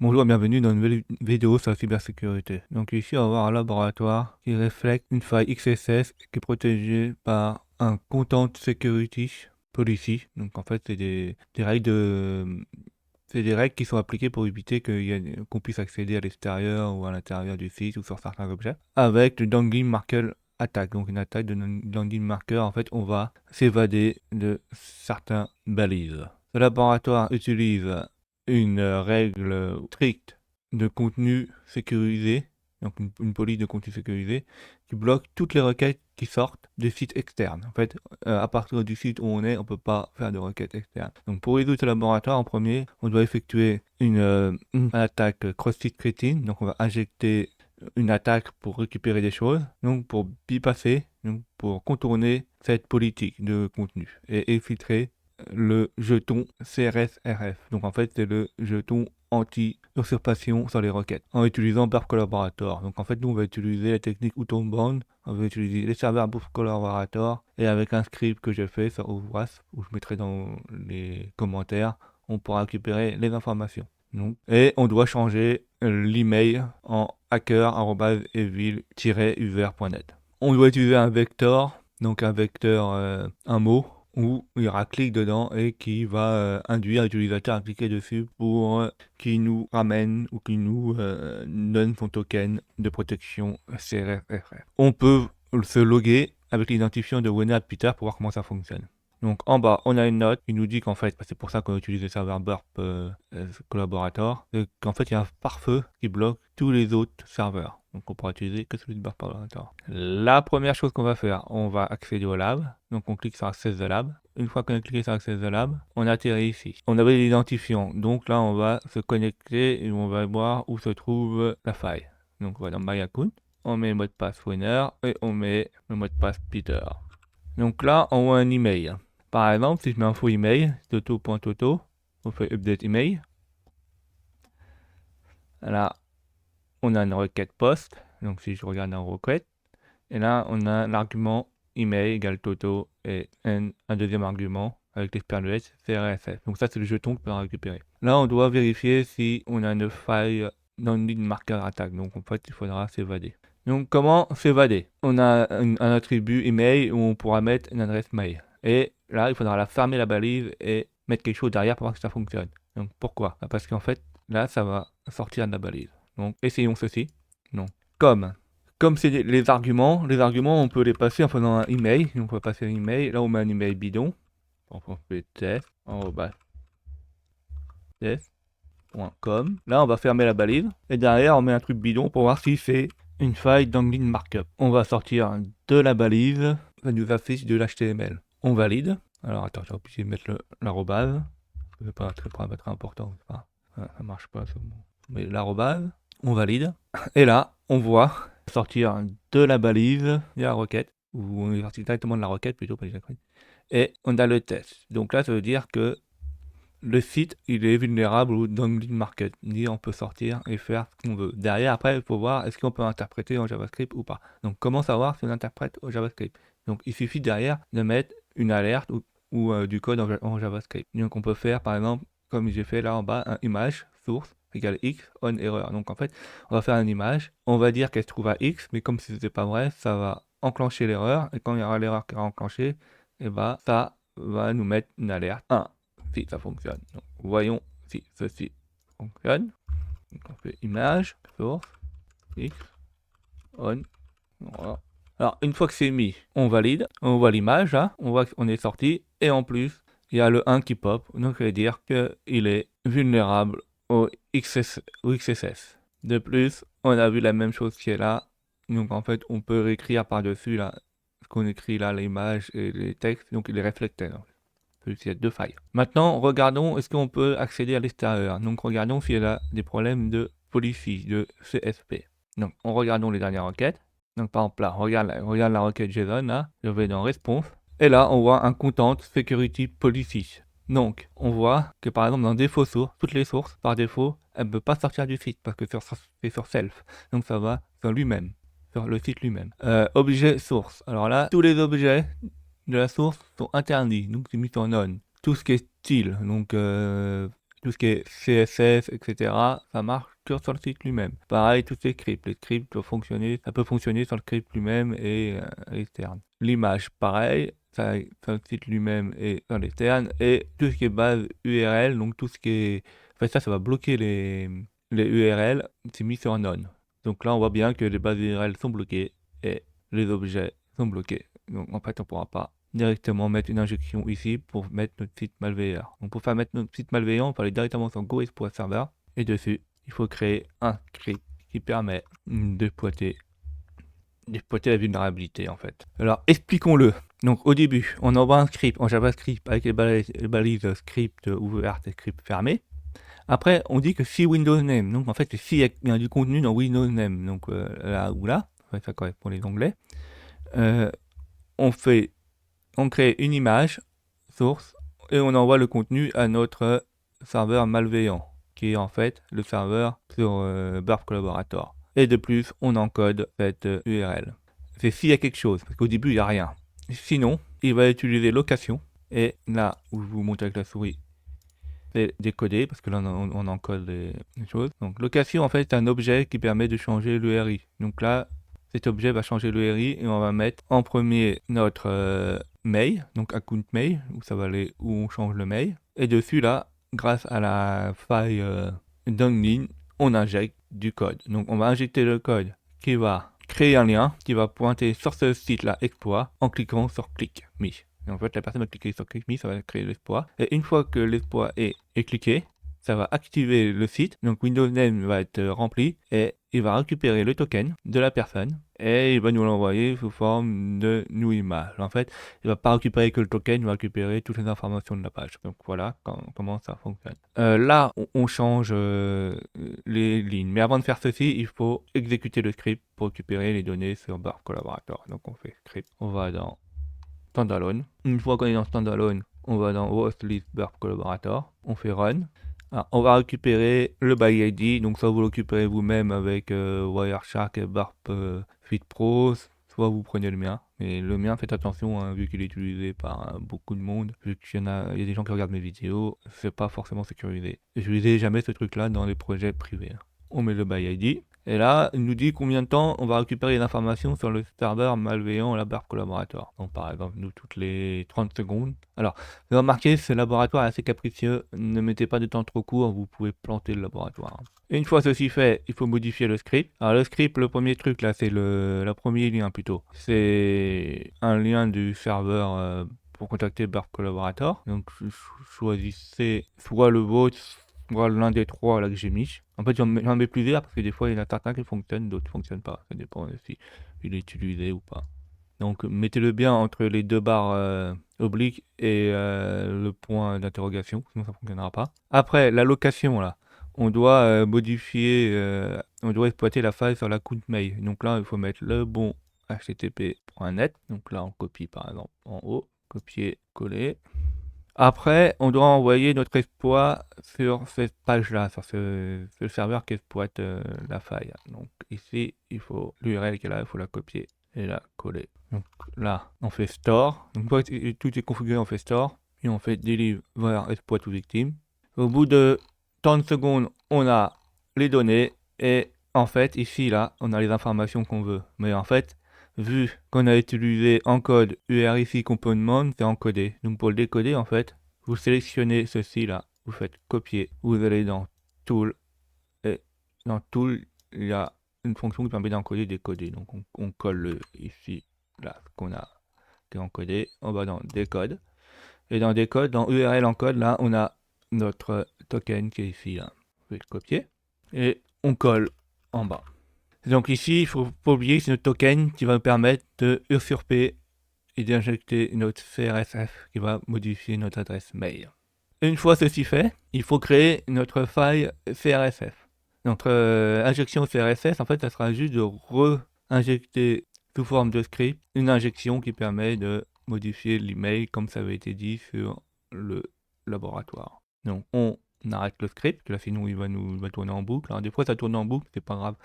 Bonjour et bienvenue dans une nouvelle vidéo sur la cybersécurité. Donc ici on va voir un laboratoire qui reflète une faille XSS qui est protégée par un Content Security Policy. Donc en fait c'est des règles c'est des règles qui sont appliquées pour éviter qu'on puisse accéder à l'extérieur ou à l'intérieur du site ou sur certains objets. Avec le Dangling Marker Attack, donc une attaque de Dangling Marker, en fait on va s'évader de certains balises. Ce laboratoire utilise une règle stricte de contenu sécurisé, donc une police de contenu sécurisé, qui bloque toutes les requêtes qui sortent des sites externes. En fait, à partir du site où on est, on ne peut pas faire de requêtes externes. Donc pour résoudre ce laboratoire, en premier, on doit effectuer une attaque cross-site crétine. Donc on va injecter une attaque pour récupérer des choses, donc pour bypasser, donc pour contourner cette politique de contenu et infiltrer le jeton CRSRF. Donc en fait, c'est le jeton anti-usurpation sur les requêtes en utilisant Burp Collaborator. Donc en fait, nous on va utiliser la technique Outbound, on va utiliser les serveurs Burp Collaborator et avec un script que j'ai fait sur OWASP, où je mettrai dans les commentaires, on pourra récupérer les informations. Donc, et on doit changer l'email en hacker@evil-user.net. On doit utiliser un vecteur, donc un vecteur, un mot, où il y aura clic dedans et qui va induire l'utilisateur à cliquer dessus pour qu'il nous ramène ou qu'il nous donne son token de protection CRFRF. On peut se loguer avec l'identifiant de Wena Peter pour voir comment ça fonctionne. Donc en bas, on a une note qui nous dit qu'en fait, c'est pour ça qu'on utilise le serveur Burp Collaborator, qu'en fait il y a un pare-feu qui bloque tous les autres serveurs. Donc on pourra utiliser que celui de Burp Collaborator. La première chose qu'on va faire, on va accéder au lab. Donc on clique sur Access the Lab. Une fois qu'on a cliqué sur Access the Lab, on atterrit ici. On avait l'identifiant. Donc là, on va se connecter et on va voir où se trouve la faille. Donc on va dans My Account. On met le mot de passe winner et on met le mot de passe Peter. Donc là, on voit un email. Par exemple, si je mets un faux email, toto.toto, on fait update email. Là, on a une requête post. Donc si je regarde en requête, et là, on a l'argument email égale toto et un deuxième argument avec l'expert de S, CRSF. Donc ça, c'est le jeton qu'on peut récupérer. Là, on doit vérifier si on a une faille dans une ligne marqueur attaque. Donc en fait, il faudra s'évader. Donc comment s'évader? On a un attribut email où on pourra mettre une adresse mail. Et là, il faudra la fermer la balise et mettre quelque chose derrière pour voir que ça fonctionne. Donc pourquoi? Parce qu'en fait, là, ça va sortir de la balise. Donc essayons ceci. Donc comme c'est les arguments, on peut les passer en faisant un email. On peut passer un email. Là, on met un email bidon. On fait test.com. Là, on va fermer la balise. Et derrière, on met un truc bidon pour voir si c'est une faille d'angling markup. On va sortir de la balise. Ça nous affiche de l'HTML. On valide. Alors, attends, j'ai obligé de mettre l'arrobase. C'est pas très important. Ça marche pas, ce mot. Mais l'arrobase. On valide. Et là, on voit sortir de la balise de la requête, ou on est sorti directement de la requête plutôt, pas déjà. Et on a le test. Donc là, ça veut dire que le site, il est vulnérable au dangling market. On peut sortir et faire ce qu'on veut. Derrière, après, il faut voir est-ce qu'on peut interpréter en JavaScript ou pas. Donc, comment savoir si on interprète au JavaScript? Donc, il suffit derrière de mettre une alerte ou du code en JavaScript. Donc, on peut faire, par exemple, comme j'ai fait là en bas, un image source égale x on erreur. Donc, en fait, on va faire une image. On va dire qu'elle se trouve à x, mais comme si c'était pas vrai, ça va enclencher l'erreur. Et quand il y aura l'erreur qui est enclenchée, et bah, ça va nous mettre une alerte 1 si ça fonctionne. Donc, voyons si ceci fonctionne. Donc, on fait image, source, x, on. Voilà. Alors, une fois que c'est mis, on valide. On voit l'image, là. On voit qu'on est sorti. Et en plus, il y a le 1 qui pop. Donc, ça veut dire qu'il est vulnérable au XSS. De plus, on a vu la même chose qui est là. Donc, en fait, on peut réécrire par-dessus, là, ce qu'on écrit là, l'image et les textes. Donc, il est reflecté. Il y a deux failles. Maintenant, regardons est-ce qu'on peut accéder à l'extérieur. Donc, regardons s'il y a des problèmes de policy, de CSP. Donc, regardons les dernières requêtes. Donc, par exemple, là, regarde la requête JSON, là. Je vais dans Response. Et là, on voit un Content Security Policy. Donc, on voit que par exemple, dans défaut source, toutes les sources, par défaut, elles ne peuvent pas sortir du site parce que c'est sur self. Donc, ça va sur lui-même, sur le site lui-même. Objet source. Alors là, tous les objets de la source sont interdits, donc c'est mis en on. Tout ce qui est style, donc tout ce qui est CSS, etc., ça marche que sur le site lui-même. Pareil, tous les scripts. Les scripts doivent fonctionner, ça peut fonctionner sur le script lui-même et à l'externe. L'image, pareil, ça sur le site lui-même et sur l'externe. Et tout ce qui est base URL, donc tout ce qui est... Enfin, ça va bloquer les URL, c'est mis sur none. Donc là, on voit bien que les bases URL sont bloquées et les objets sont bloqués. Donc en fait, on ne pourra pas directement mettre une injection ici pour mettre notre site malveillant. Donc pour faire mettre notre site malveillant, on peut aller directement sur Go Exploit Server et dessus, il faut créer un script qui permet d'exploiter la vulnérabilité en fait. Alors expliquons-le. Donc au début, on envoie un script en JavaScript avec les balises script ouvertes et script fermées. Après, on dit que si Windows Name, donc en fait, s'il y a du contenu dans Windows Name, donc là ou là, ça correspond les onglets, on crée une image source et on envoie le contenu à notre serveur malveillant, qui est en fait le serveur sur Burp Collaborator. Et de plus, on encode cette URL. C'est s'il y a quelque chose, parce qu'au début, il n'y a rien. Sinon, il va utiliser location, et là où je vous montre avec la souris, c'est décodé, parce que là on encode les choses. Donc location, en fait, c'est un objet qui permet de changer l'URI. Donc là, cet objet va changer l'URI et on va mettre en premier notre mail, donc account mail, où ça va aller, où on change le mail. Et dessus là, grâce à la faille Donglin, on injecte du code. Donc on va injecter le code qui va créer un lien qui va pointer sur ce site-là exploit en cliquant sur click me. Et en fait, la personne va cliquer sur click me, ça va créer l'exploit. Et une fois que l'exploit est cliqué, ça va activer le site. Donc Windows Name va être rempli et il va récupérer le token de la personne et il va nous l'envoyer sous forme de new image. En fait, il va pas récupérer que le token, il va récupérer toutes les informations de la page. Donc voilà comment ça fonctionne. Là, on change les lignes. Mais avant de faire ceci, il faut exécuter le script pour récupérer les données sur Burp Collaborator. Donc on fait script. On va dans Standalone. Une fois qu'on est dans Standalone, on va dans Host List Burp Collaborator. On fait Run. Alors, on va récupérer le by ID, donc soit vous le récupérez vous-même avec Wireshark et Burp Suite Pro, soit vous prenez le mien. Mais le mien, faites attention, hein, vu qu'il est utilisé par beaucoup de monde, vu qu'il y a des gens qui regardent mes vidéos, c'est pas forcément sécurisé. J'utilisez jamais ce truc-là dans les projets privés. On met le by ID. Et là, il nous dit combien de temps on va récupérer l'information sur le serveur malveillant la Burp Collaborator. Donc par exemple, nous, toutes les 30 secondes. Alors, vous remarquez, ce laboratoire est assez capricieux. Ne mettez pas de temps trop court, vous pouvez planter le laboratoire. Une fois ceci fait, il faut modifier le script. Alors le script, le premier truc là, c'est le premier lien plutôt. C'est un lien du serveur pour contacter Burp Collaborator. Donc choisissez soit le vôtre, soit l'un des trois là que j'ai mis. En fait, j'en mets plusieurs parce que des fois, il y en a certains qui fonctionnent, d'autres ne fonctionnent pas. Ça dépend si il est utilisé ou pas. Donc, mettez-le bien entre les deux barres obliques et le point d'interrogation, sinon ça ne fonctionnera pas. Après, la location, là, on doit modifier, on doit exploiter la file sur l'account mail. Donc là, il faut mettre le bon http.net. Donc là, on copie par exemple en haut, copier, coller. Après, on doit envoyer notre exploit sur cette page-là, sur ce serveur qui exploite la faille. Donc ici, il faut l'URL qui est là, il faut la copier et la coller. Donc là, on fait store. Donc une fois que tout est configuré, on fait store. Puis on fait deliver exploit to victim. Au bout de 30 secondes, on a les données et en fait, ici, là, on a les informations qu'on veut. Mais en fait, vu qu'on a utilisé encode URIC component, c'est encodé. Donc pour le décoder, en fait, vous sélectionnez ceci là, vous faites copier, vous allez dans Tool, et dans Tool, il y a une fonction qui permet d'encoder et décoder. Donc on colle ici, là, ce qu'on a encodé, on va dans Décode, et dans Décode, dans URL encode, là, on a notre token qui est ici, là. Vous faites copier, et on colle en bas. Donc ici, il ne faut pas oublier que c'est notre token qui va nous permettre de usurper et d'injecter notre CRSF qui va modifier notre adresse mail. Une fois ceci fait, il faut créer notre faille CRSF. Notre injection CRSF, en fait, ça sera juste de re-injecter sous forme de script une injection qui permet de modifier l'email comme ça avait été dit sur le laboratoire. Donc on arrête le script, là sinon il va tourner en boucle. Alors, des fois ça tourne en boucle, c'est pas grave.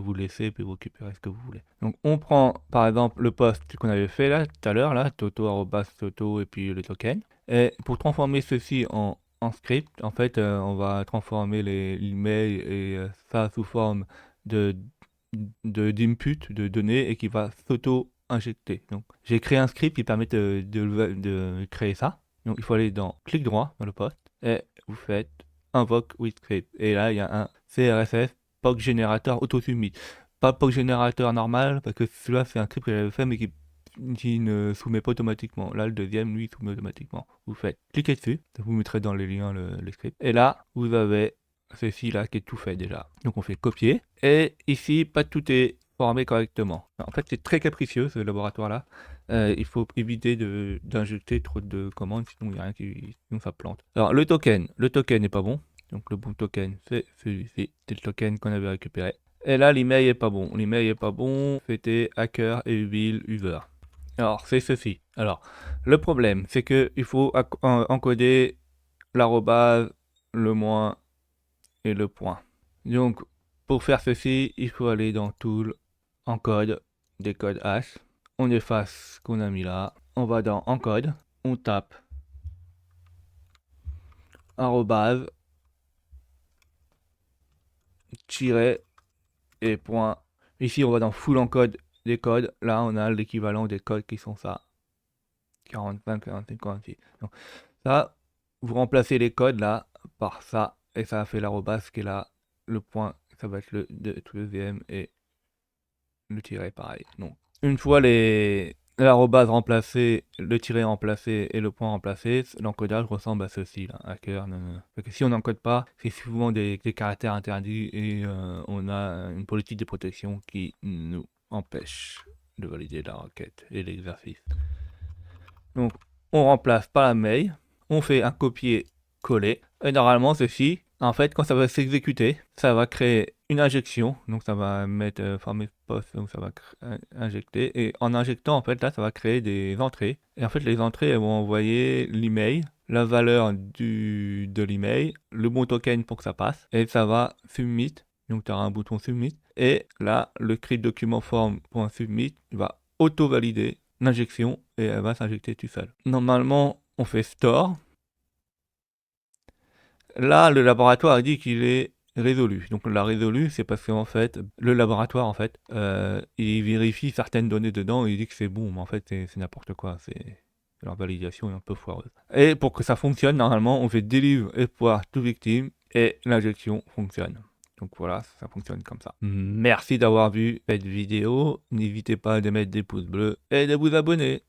Vous laissez puis vous récupérez ce que vous voulez. Donc on prend par exemple le post qu'on avait fait là tout à l'heure, là, toto et puis le token. Et pour transformer ceci en en script. En fait, on va transformer l'email et ça sous forme de d'input, de données, et qui va s'auto-injecter. Donc, j'ai créé un script qui permet de créer ça. Donc, il faut aller dans clic droit dans le poste et vous faites invoke with script. Et là, il y a un CRSS POC Generator Auto-Submit. Pas POC Generator normal, parce que celui-là, c'est un script que j'avais fait, mais qui ne soumet pas automatiquement. Là, le deuxième, lui, soumet automatiquement. Vous faites cliquer dessus, ça vous mettrez dans les liens le script. Et là, vous avez ceci là qui est tout fait déjà. Donc on fait copier. Et ici, pas tout est formé correctement. En fait, c'est très capricieux ce laboratoire-là. Il faut éviter d'injecter trop de commandes, sinon il n'y a rien sinon ça plante. Alors le token n'est pas bon. Donc le bon token, c'est celui-ci. C'est le token qu'on avait récupéré. Et là, l'email est pas bon. L'email est pas bon. C'était hacker et bill user. Alors, c'est ceci. Alors, le problème, c'est que il faut encoder l'arrobase, le moins et le point. Donc, pour faire ceci, il faut aller dans Tool, Encode, Décode H. On efface ce qu'on a mis là. On va dans Encode. On tape arrobase, tiret et point. Ici, on va dans Full Encode, Décode. Là, on a l'équivalent des codes qui sont ça. 45, 45, 46. Donc, ça, vous remplacez les codes là par ça. Et ça fait l'arrobase qui est là. Le point, ça va être le deuxième et le tiret pareil. Donc, une fois l'arrobase remplacé, le tiret remplacé et le point remplacé, l'encodage ressemble à ceci, là, hacker. Parce que si on n'encode pas, c'est souvent des caractères interdits et on a une politique de protection qui nous empêche de valider la requête et l'exercice. Donc, on remplace par la mail, on fait un copier-coller, et normalement ceci, en fait, quand ça va s'exécuter, ça va créer une injection, donc ça va mettre former post, donc ça va injecter, et en injectant, en fait, là, ça va créer des entrées, et en fait, les entrées, elles vont envoyer l'email, la valeur de l'email, le bon token pour que ça passe, et ça va submit, donc tu auras un bouton submit, et là, le script document form.submit va auto-valider l'injection et elle va s'injecter tout seul. Normalement, on fait store. Là, le laboratoire a dit qu'il est résolu. Donc, on l'a résolu, c'est parce qu'en fait, le laboratoire, en fait, il vérifie certaines données dedans et il dit que c'est bon, mais en fait, c'est n'importe quoi. Leur validation est un peu foireuse. Et pour que ça fonctionne, normalement, on fait deliver espoir to victime et l'injection fonctionne. Donc voilà, ça fonctionne comme ça. Merci d'avoir vu cette vidéo. N'hésitez pas de mettre des pouces bleus et de vous abonner.